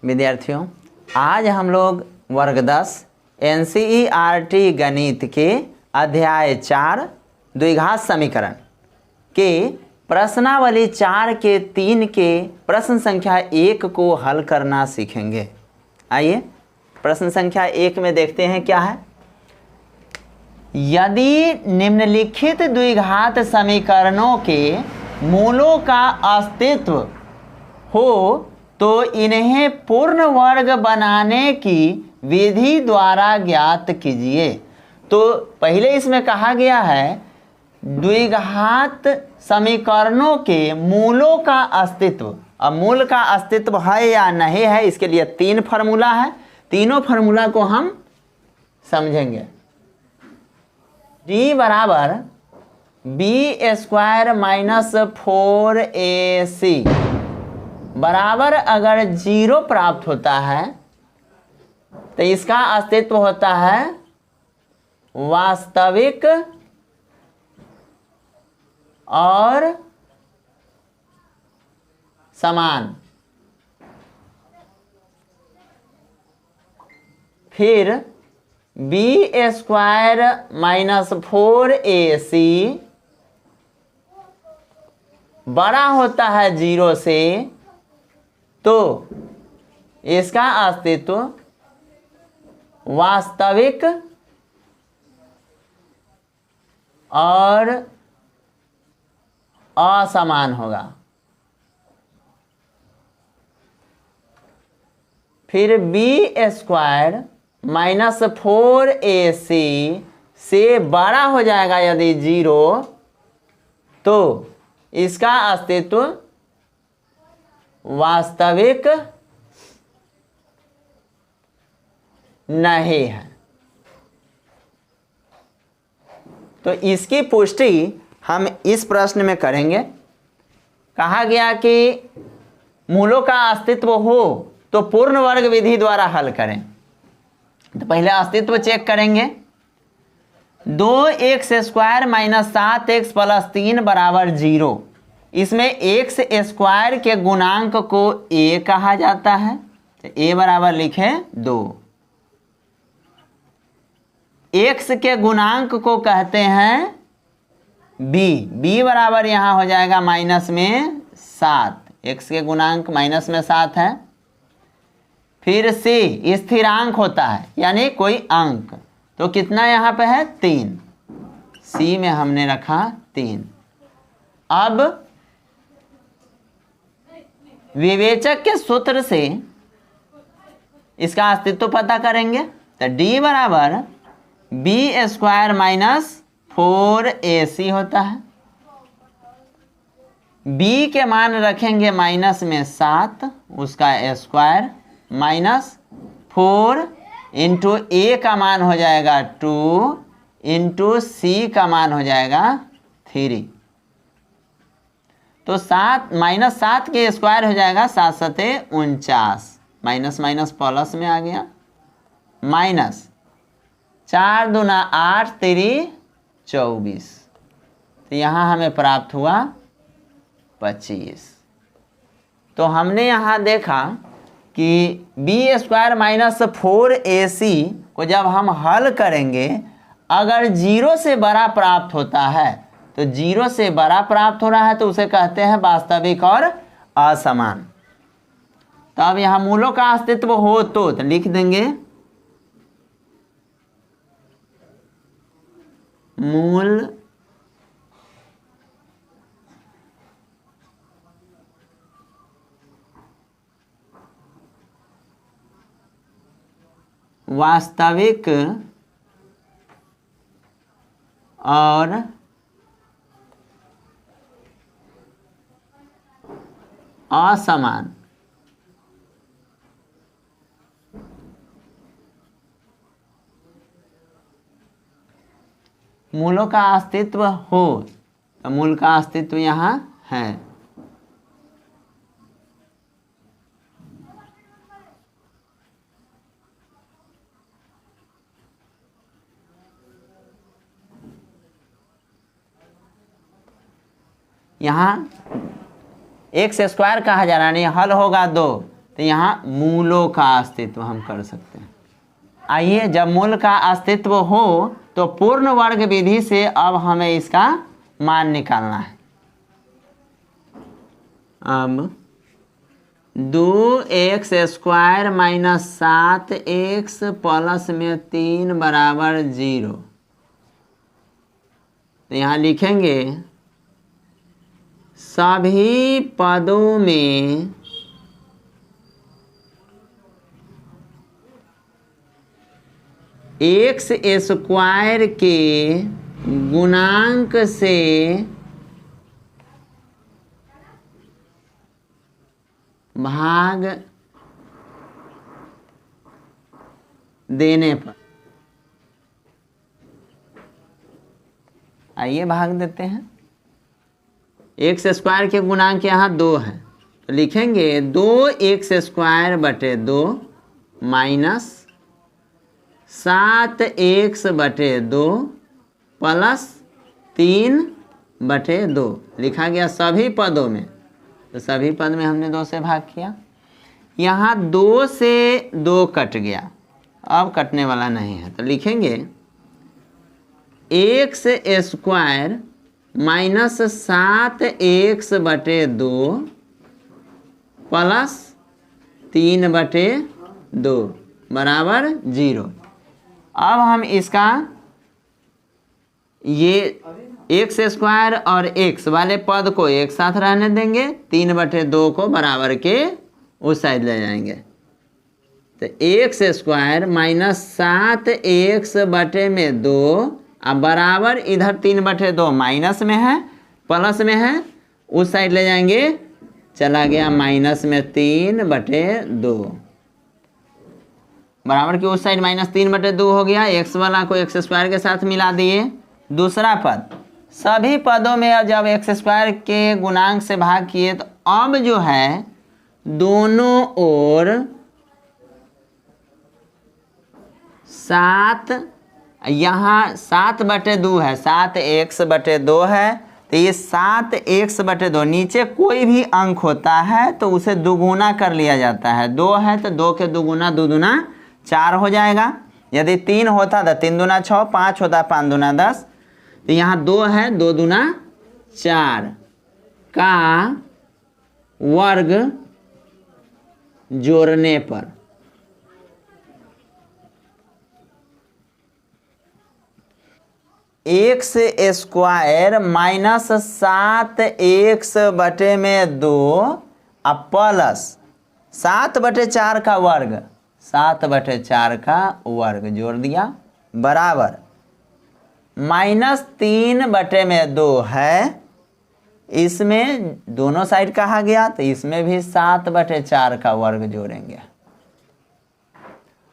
विद्यार्थियों, आज हम लोग वर्ग 10 NCERT गणित के अध्याय 4 द्विघात समीकरण के प्रश्नावली 4 के 3 के प्रश्न संख्या 1 को हल करना सीखेंगे। आइए प्रश्न संख्या 1 में देखते हैं क्या है। यदि निम्नलिखित द्विघात समीकरणों के मूलों का अस्तित्व हो तो इन्हें पूर्ण वर्ग बनाने की विधि द्वारा ज्ञात कीजिए। तो पहले इसमें कहा गया है द्विघात समीकरणों के मूलों का अस्तित्व। अब मूल का अस्तित्व है या नहीं है, इसके लिए 3 फार्मूला है। तीनों फार्मूला को हम समझेंगे। d बराबर b² माइनस 4ac बराबर अगर 0 प्राप्त होता है तो इसका अस्तित्व होता है वास्तविक और समान। फिर b² माइनस 4ac बड़ा होता है 0 से तो इसका अस्तित्व वास्तविक और असमान होगा। फिर b² माइनस 4ac से बड़ा हो जाएगा यदि 0 तो इसका अस्तित्व वास्तविक नहीं है। तो इसकी पुष्टि हम इस प्रश्न में करेंगे। कहा गया कि मूलों का अस्तित्व हो तो पूर्ण वर्ग विधि द्वारा हल करें। तो पहले अस्तित्व चेक करेंगे। 2x² माइनस 7x प्लस 3 बराबर 0। इसमें x² के गुणांक को a कहा जाता है तो a बराबर लिखे 2। x के गुणांक को कहते हैं b बराबर यहाँ हो जाएगा माइनस में 7। x के गुणांक माइनस में 7 है। फिर c स्थिरांक होता है यानी कोई अंक, तो कितना यहाँ पे है 3। c में हमने रखा 3। अब विवेचक के सूत्र से इसका अस्तित्व पता करेंगे। तो d बराबर b² माइनस 4ac होता है। b के मान रखेंगे माइनस में 7 उसका स्क्वायर माइनस 4 इंटू a का मान हो जाएगा 2 इंटू c का मान हो जाएगा 3। तो -7 के स्क्वायर हो जाएगा 7 सते 49। माइनस माइनस प्लस में आ गया माइनस 4 दूना 8 3 24। तो यहाँ हमें प्राप्त हुआ 25। तो हमने यहाँ देखा कि b² माइनस 4ac को जब हम हल करेंगे अगर 0 से बड़ा प्राप्त होता है तो 0 से बड़ा प्राप्त हो रहा है तो उसे कहते हैं वास्तविक और असमान। तो अब यहाँ मूलों का अस्तित्व हो तो लिख देंगे मूल वास्तविक और असमान। मूलों का अस्तित्व हो तो मूल का अस्तित्व यहाँ है। यहाँ x² कहा जा रहा है, हल होगा 2 तो यहाँ मूलों का अस्तित्व हम कर सकते हैं। आइए, जब मूल का अस्तित्व हो तो पूर्ण वर्ग विधि से अब हमें इसका मान निकालना है। अब 2x² माइनस 7x प्लस में 3 बराबर 0। तो यहाँ लिखेंगे सभी पदों में x² के गुणांक से भाग देने पर, आइए भाग देते हैं। x² के गुणांक यहाँ 2 है तो लिखेंगे 2x² बटे 2 माइनस 7x बटे 2 प्लस 3 बटे 2 लिखा गया सभी पदों में। तो सभी पद में हमने 2 से भाग किया। यहाँ 2 से 2 कट गया, अब कटने वाला नहीं है तो लिखेंगे x² माइनस 7x बटे 2 प्लस 3 बटे 2 बराबर 0। अब हम इसका ये x² और x वाले पद को एक साथ रहने देंगे, 3 बटे 2 को बराबर के उस साइड ले जाएंगे। तो x² माइनस 7x बटे में 2 अब बराबर इधर 3 बटे 2 माइनस में है, प्लस में है, उस साइड ले जाएंगे, चला गया माइनस में 3 बटे 2 बराबर के उस साइड माइनस 3 बटे 2 हो गया। x वाला को x² के साथ मिला दिए। दूसरा पद, सभी पदों में जब x² के गुणांक से भाग किए तो अब जो है दोनों ओर 7, यहाँ 7 बटे 2 है, 7x बटे 2 है तो ये 7x बटे 2, नीचे कोई भी अंक होता है तो उसे दुगुना कर लिया जाता है। 2 है तो 2 के दुगुना 2 दूना 4 हो जाएगा। यदि 3 होता तो 3 दूना 6, 5 होता 5 दूना 10। तो यहाँ 2 है, 2 दूना 4 का वर्ग जोड़ने पर x² माइनस 7x बटे में 2 अब प्लस 7 बटे 4 का वर्ग, 7 बटे 4 का वर्ग जोड़ दिया बराबर माइनस 3 बटे में 2 है, इसमें दोनों साइड कहा गया तो इसमें भी 7 बटे 4 का वर्ग जोड़ेंगे।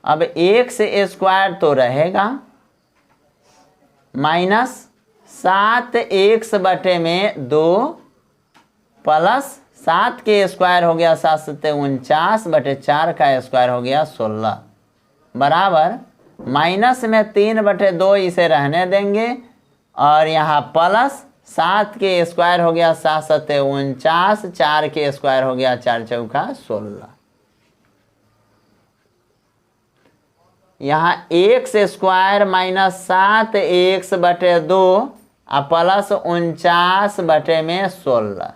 अब x² तो रहेगा माइनस 7x बटे में 2 प्लस 7 के स्क्वायर हो गया 7 सत्ते 49 बटे 4 का स्क्वायर हो गया 16 बराबर माइनस में 3 बटे 2 इसे रहने देंगे और यहाँ प्लस 7 के स्क्वायर हो गया 7 सत्ते 49, 4 के स्क्वायर हो गया 4 चौका 16। यहाँ x² माइनस 7x बटे 2 और प्लस 49 बटे में 16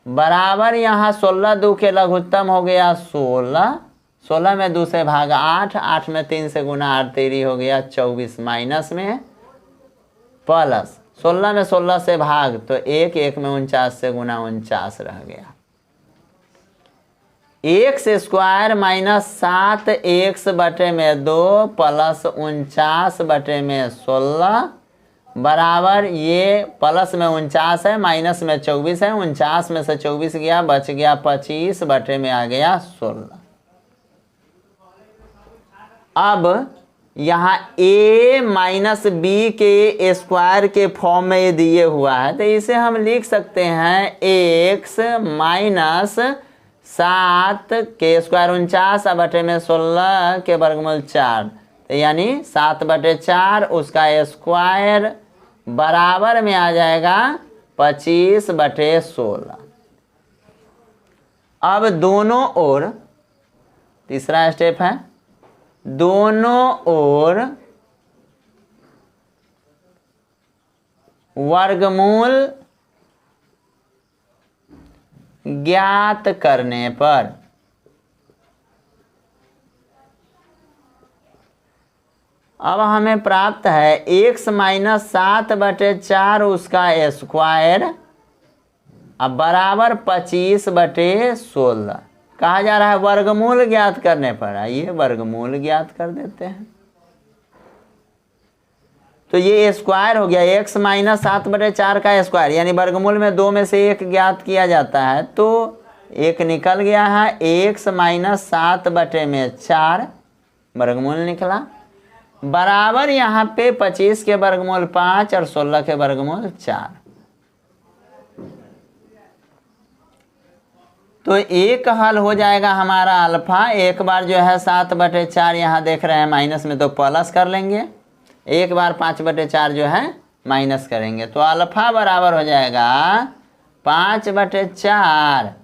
बराबर यहाँ 16 2 के लघुत्तम हो गया 16, 16 में 2 से भाग 8, 8 में 3 से गुना 8 तेरी हो गया 24 माइनस में प्लस 16 में 16 से भाग तो 1, 1 में 49 से गुना 49 रह गया। x² माइनस 7x बटे में 2 प्लस 49 बटे में 16 बराबर ये प्लस में 49 है माइनस में 24 है, 49 में से 24 गया बच गया 25 बटे में आ गया 16। अब यहाँ a माइनस बी के स्क्वायर के फॉर्म में ये दिए हुआ है तो इसे हम लिख सकते हैं x माइनस 7 के स्क्वायर 49 बटे में 16 के वर्गमूल 4 तो यानी 7 बटे 4 उसका स्क्वायर बराबर में आ जाएगा 25 बटे 16। अब दोनों ओर, तीसरा स्टेप है, दोनों ओर वर्गमूल ज्ञात करने पर अब हमें प्राप्त है x माइनस 7/4 उसका स्क्वायर अब बराबर 25/16 कहा जा रहा है वर्गमूल ज्ञात करने पर। आइए वर्गमूल ज्ञात कर देते हैं। तो ये स्क्वायर हो गया x माइनस 7/4 का स्क्वायर, यानी वर्गमूल में 2 में से 1 ज्ञात किया जाता है, तो 1 निकल गया है, x माइनस 7/4 वर्गमूल निकला, बराबर यहाँ पे 25 के वर्गमूल 5 और 16 के वर्गमूल 4। तो एक हल हो जाएगा हमारा अल्फा। एक बार जो है 7/4 यहाँ देख रहे हैं माइनस में, तो प्लस कर लेंगे, एक बार 5/4 जो है माइनस करेंगे, तो अल्फा बराबर हो जाएगा 5/4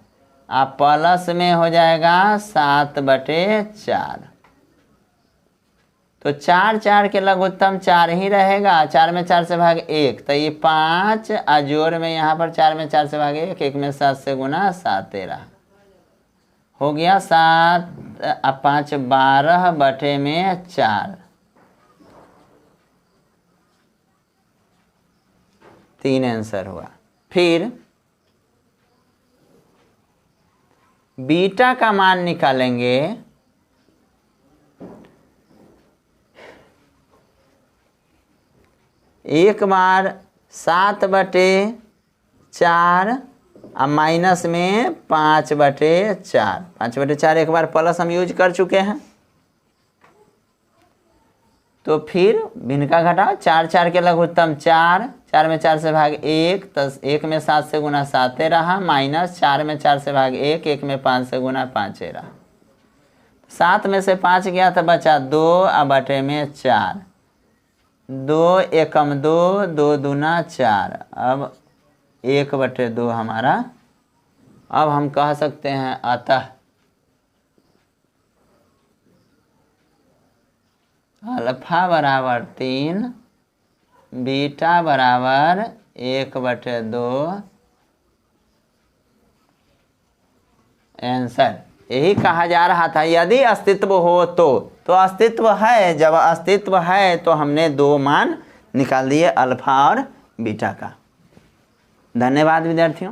और प्लस में हो जाएगा 7/4। तो 4 के लघुत्तम 4 ही रहेगा, 4 में 4 से भाग 1, तो ये 5 और जोड़ में यहाँ पर 4 में 4 से भाग 1, 1 में 7 से गुना 7 13 हो गया 7 और 5 12/4 3 आंसर हुआ। फिर बीटा का मान निकालेंगे। एक बार 7/4 और माइनस में 5/4, 5/4 एक बार प्लस हम यूज कर चुके हैं, तो फिर भिन्न का घटाओ, 4 के लघुत्तम 4, 4 में 4 से भाग 1, तो 1 में 7 से गुना 7 रहा, माइनस 4 में 4 से भाग 1, 1 में 5 से गुना 5 रहा, 7 में से 5 गया तो बचा 2 और बटे में 4, 2 एकम 2, 2 दूना 4, अब 1/2 हमारा। अब हम कह सकते हैं अतः अल्फा बराबर 3, बीटा बराबर 1/2 आंसर। यही कहा जा रहा था, यदि अस्तित्व हो तो अस्तित्व है, जब अस्तित्व है तो हमने 2 मान निकाल दिए अल्फा और बीटा का। धन्यवाद विद्यार्थियों।